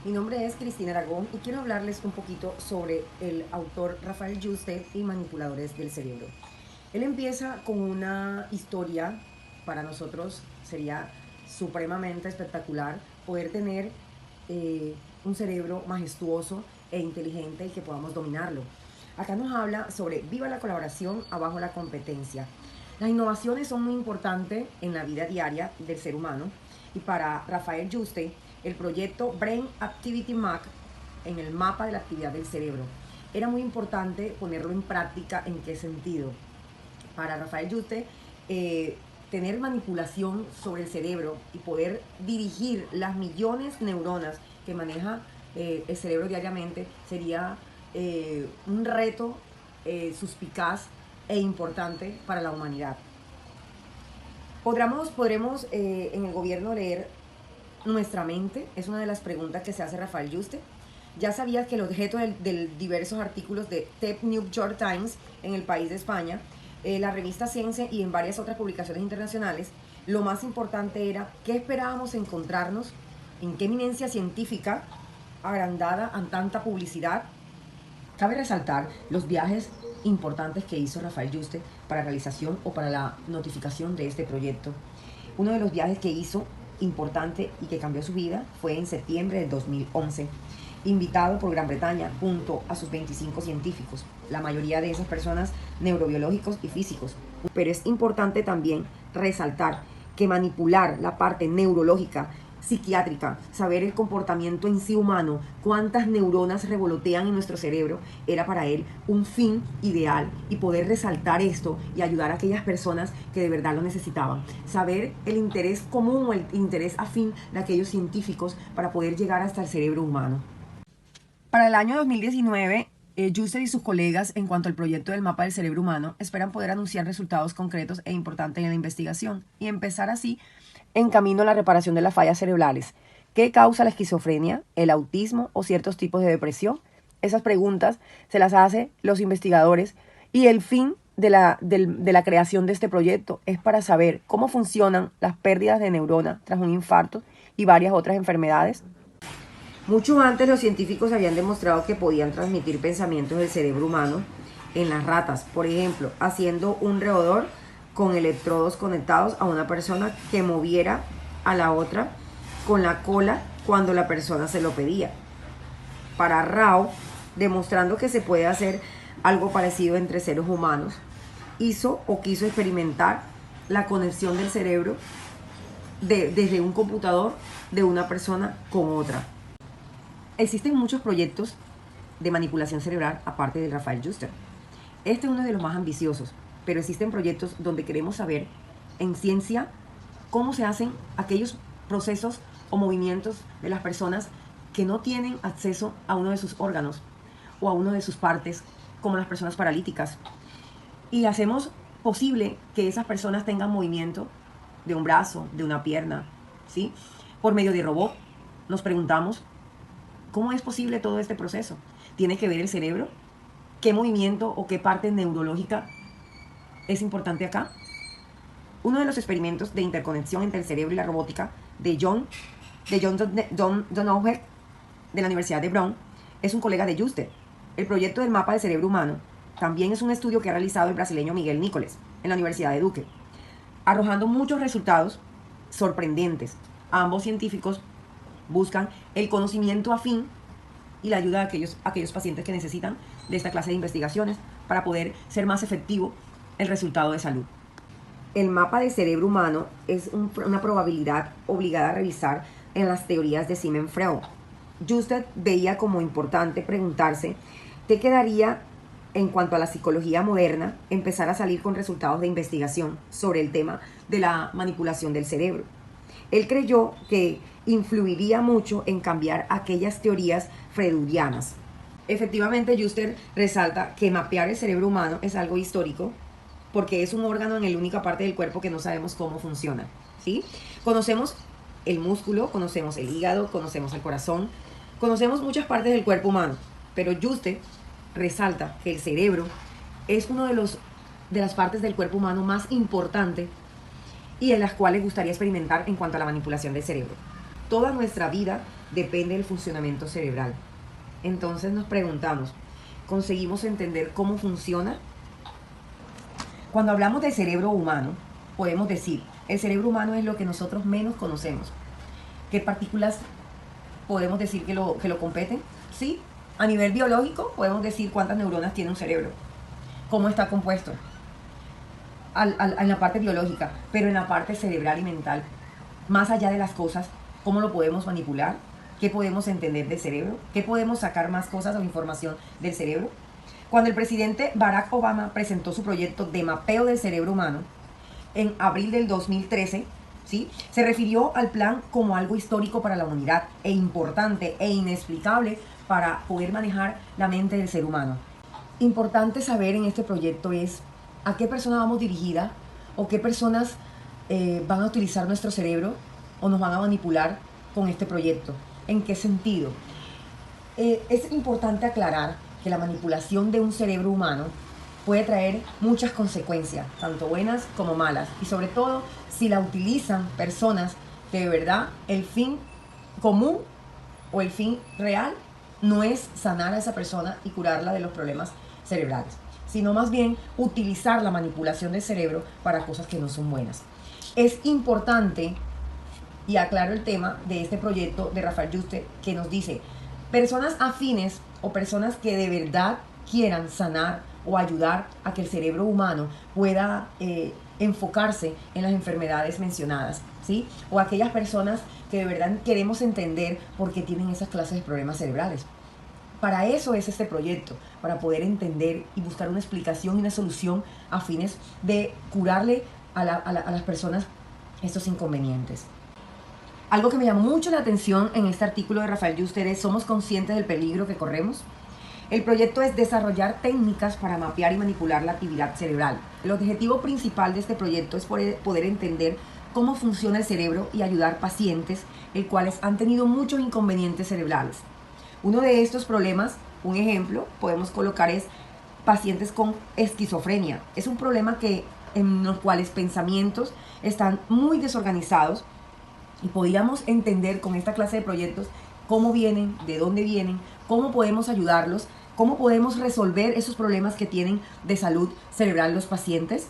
Mi nombre es Cristina Aragón y quiero hablarles un poquito sobre el autor Rafael Yuste y Manipuladores del Cerebro. Él empieza con una historia, para nosotros sería supremamente espectacular poder tener un cerebro majestuoso e inteligente y que podamos dominarlo. Acá nos habla sobre viva la colaboración, abajo la competencia. Las innovaciones son muy importantes en la vida diaria del ser humano y para Rafael Yuste, el proyecto Brain Activity Map, en el mapa de la actividad del cerebro, era muy importante ponerlo en práctica. ¿En qué sentido? Para Rafael Yuste, tener manipulación sobre el cerebro y poder dirigir las millones de neuronas que maneja el cerebro diariamente sería un reto suspicaz e importante para la humanidad. Podremos en el gobierno leer nuestra mente, es una de las preguntas que se hace Rafael Yuste. Ya sabías que el objeto de diversos artículos de The New York Times en el país de España, la revista Ciencia y en varias otras publicaciones internacionales, lo más importante era qué esperábamos encontrarnos, en qué eminencia científica agrandada a tanta publicidad. Cabe resaltar los viajes importantes que hizo Rafael Yuste para la realización o para la notificación de este proyecto. Uno de los viajes que hizo importante y que cambió su vida fue en septiembre del 2011, invitado por Gran Bretaña junto a sus 25 científicos, la mayoría de esas personas neurobiológicos y físicos. Pero es importante también resaltar que manipular la parte neurológica, psiquiátrica, saber el comportamiento en sí humano, cuántas neuronas revolotean en nuestro cerebro, era para él un fin ideal, y poder resaltar esto y ayudar a aquellas personas que de verdad lo necesitaban. Saber el interés común o el interés afín de aquellos científicos para poder llegar hasta el cerebro humano. Para el año 2019, Yuste y sus colegas, en cuanto al proyecto del mapa del cerebro humano, esperan poder anunciar resultados concretos e importantes en la investigación y empezar así en camino a la reparación de las fallas cerebrales. ¿Qué causa la esquizofrenia, el autismo o ciertos tipos de depresión? Esas preguntas se las hacen los investigadores y el fin de la creación de este proyecto es para saber cómo funcionan las pérdidas de neuronas tras un infarto y varias otras enfermedades. Mucho antes los científicos habían demostrado que podían transmitir pensamientos del cerebro humano en las ratas, por ejemplo, haciendo un roedor con electrodos conectados a una persona que moviera a la otra con la cola cuando la persona se lo pedía. Para Rao, demostrando que se puede hacer algo parecido entre seres humanos, quiso experimentar la conexión del cerebro desde un computador de una persona con otra. Existen muchos proyectos de manipulación cerebral aparte de Rafael Yuste. Este es uno de los más ambiciosos, pero existen proyectos donde queremos saber en ciencia cómo se hacen aquellos procesos o movimientos de las personas que no tienen acceso a uno de sus órganos o a una de sus partes, como las personas paralíticas. Y hacemos posible que esas personas tengan movimiento de un brazo, de una pierna, ¿sí? Por medio de robot. Nos preguntamos, ¿cómo es posible todo este proceso? ¿Tiene que ver el cerebro? ¿Qué movimiento o qué parte neurológica es importante acá? Uno de los experimentos de interconexión entre el cerebro y la robótica de John Donoghue de la Universidad de Brown es un colega de Yuste. El proyecto del mapa del cerebro humano también es un estudio que ha realizado el brasileño Miguel Nicoles en la Universidad de Duke, arrojando muchos resultados sorprendentes. Ambos científicos buscan el conocimiento afín y la ayuda de aquellos pacientes que necesitan de esta clase de investigaciones para poder ser más efectivo el resultado de salud. El mapa del cerebro humano es una probabilidad obligada a revisar en las teorías de Sigmund Freud. Yuste veía como importante preguntarse qué quedaría en cuanto a la psicología moderna, empezar a salir con resultados de investigación sobre el tema de la manipulación del cerebro. Él creyó que influiría mucho en cambiar aquellas teorías freudianas. Efectivamente, Yuste resalta que mapear el cerebro humano es algo histórico porque es un órgano en la única parte del cuerpo que no sabemos cómo funciona, ¿sí? Conocemos el músculo, conocemos el hígado, conocemos el corazón, conocemos muchas partes del cuerpo humano, pero Yuste resalta que el cerebro es uno de las partes del cuerpo humano más importante y en las cuales gustaría experimentar en cuanto a la manipulación del cerebro. Toda nuestra vida depende del funcionamiento cerebral. Entonces nos preguntamos, ¿conseguimos entender cómo funciona? Cuando hablamos del cerebro humano, podemos decir, el cerebro humano es lo que nosotros menos conocemos. ¿Qué partículas podemos decir que lo competen? Sí, a nivel biológico podemos decir cuántas neuronas tiene un cerebro, cómo está compuesto, en la parte biológica, pero en la parte cerebral y mental, más allá de las cosas, cómo lo podemos manipular, qué podemos entender del cerebro, qué podemos sacar más cosas o información del cerebro. Cuando el presidente Barack Obama presentó su proyecto de mapeo del cerebro humano en abril del 2013, ¿sí?, se refirió al plan como algo histórico para la humanidad e importante e inexplicable para poder manejar la mente del ser humano. Importante saber en este proyecto es a qué persona vamos dirigida o qué personas van a utilizar nuestro cerebro o nos van a manipular con este proyecto. ¿En qué sentido? Es importante aclarar que la manipulación de un cerebro humano puede traer muchas consecuencias, tanto buenas como malas, y sobre todo si la utilizan personas que de verdad el fin común o el fin real no es sanar a esa persona y curarla de los problemas cerebrales, sino más bien utilizar la manipulación del cerebro para cosas que no son buenas. Es importante, y aclaro el tema de este proyecto de Rafael Yuste, que nos dice, personas afines o personas que de verdad quieran sanar o ayudar a que el cerebro humano pueda enfocarse en las enfermedades mencionadas, ¿sí? O aquellas personas que de verdad queremos entender por qué tienen esas clases de problemas cerebrales. Para eso es este proyecto, para poder entender y buscar una explicación y una solución a fines de curarle a las personas estos inconvenientes. Algo que me llamó mucho la atención en este artículo de Rafael Yuste es: ¿somos conscientes del peligro que corremos? El proyecto es desarrollar técnicas para mapear y manipular la actividad cerebral. El objetivo principal de este proyecto es poder entender cómo funciona el cerebro y ayudar pacientes los cuales han tenido muchos inconvenientes cerebrales. Uno de estos problemas, un ejemplo, podemos colocar es pacientes con esquizofrenia. Es un problema en los cuales pensamientos están muy desorganizados, y podríamos entender con esta clase de proyectos cómo vienen, de dónde vienen, cómo podemos ayudarlos, cómo podemos resolver esos problemas que tienen de salud cerebral los pacientes.